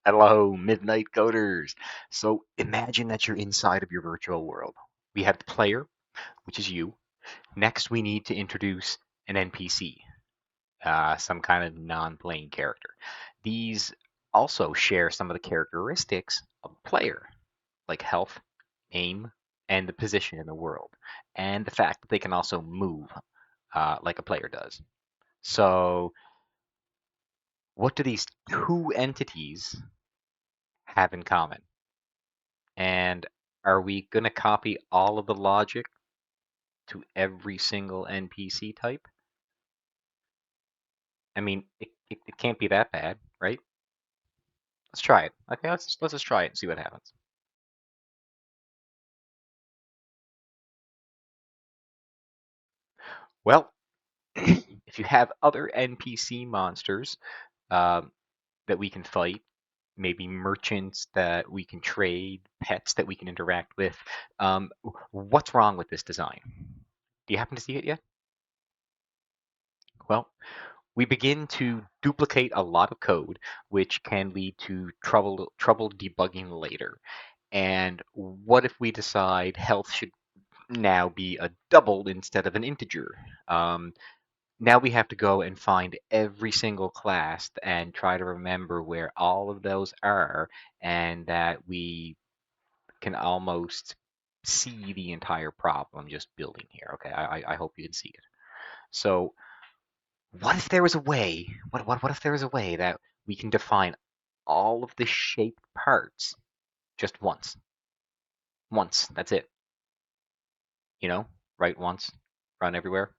Hello, Midnight Coders. So imagine that you're inside of your virtual world. We have the player, which is you. Next, we need to introduce an NPC, some kind of non-playing character. These also share some of the characteristics of the player, like health, aim, and the position in the world, and the fact that they can also move like a player does. So, what do these two entities have in common? And are we going to copy all of the logic to every single NPC type? I mean, it can't be that bad, right? Let's try it. Okay, let's just try it and see what happens. Well, if you have other NPC monsters um, that we can fight, maybe merchants that we can trade, pets that we can interact with, what's wrong with this design? Do you happen to see it yet? Well, we begin to duplicate a lot of code, which can lead to trouble debugging later. And what if we decide health should now be a double instead of an integer? Now we have to go and find every single class and try to remember where all of those are, and that we can almost see the entire problem just building here. Okay, I hope you can see it. So what if there was a way? What if there was a way that we can define all of the shaped parts just once? Once, that's it. You know, write once, run everywhere.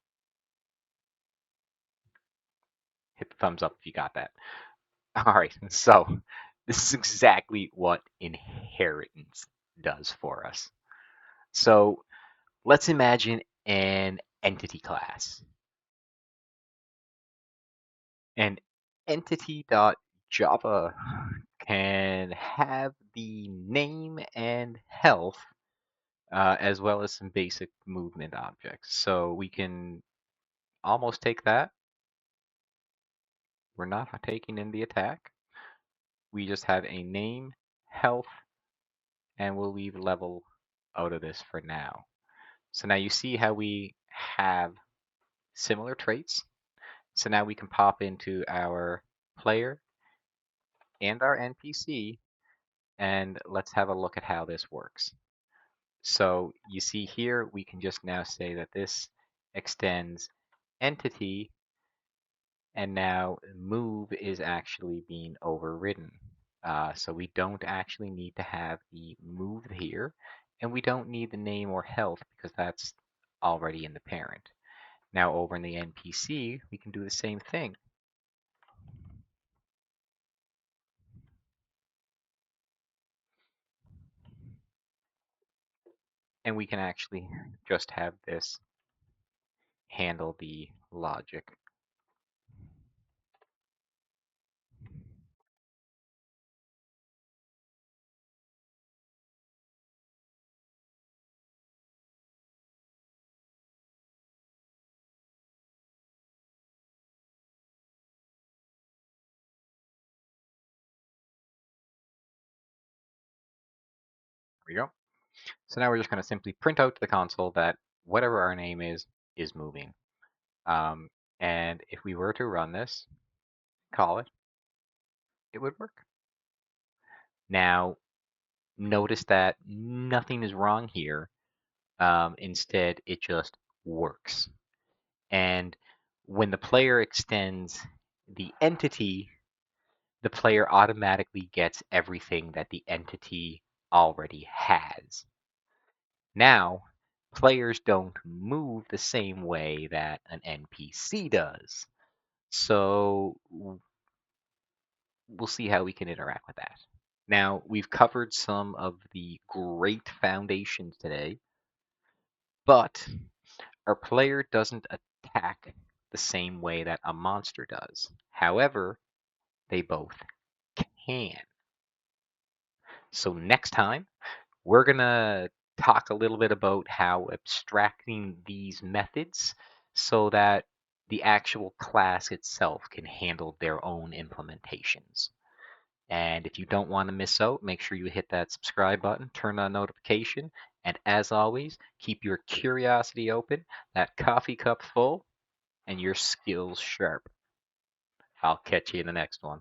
Hit the thumbs up if you got that. All right, so this is exactly what inheritance does for us. So let's imagine an entity class. And entity.java can have the name and health as well as some basic movement objects. So we can almost take that. We're not taking in the attack. We just have a name, health, and we'll leave level out of this for now. So now you see how we have similar traits. So now we can pop into our player and our NPC, and let's have a look at how this works. So you see here, we can just now say that this extends entity, and now move is actually being overridden. So we don't actually need to have the move here, and we don't need the name or health because that's already in the parent. Now over in the NPC, we can do the same thing. And we can actually just have this handle the logic. There we go. So now we're just going to simply print out to the console that whatever our name is moving. Um, and if we were to run this, call it, it would work. Now, notice that nothing is wrong here. Instead, it just works. And when the player extends the entity, the player automatically gets everything that the entity already has. Now, players don't move the same way that an NPC does. So we'll see how we can interact with that. Now, we've covered some of the great foundations today, but our player doesn't attack the same way that a monster does. However, they both can. So next time, we're going to talk a little bit about how abstracting these methods so that the actual class itself can handle their own implementations. And if you don't want to miss out, make sure you hit that subscribe button, turn on notification, and as always, keep your curiosity open, that coffee cup full, and your skills sharp. I'll catch you in the next one.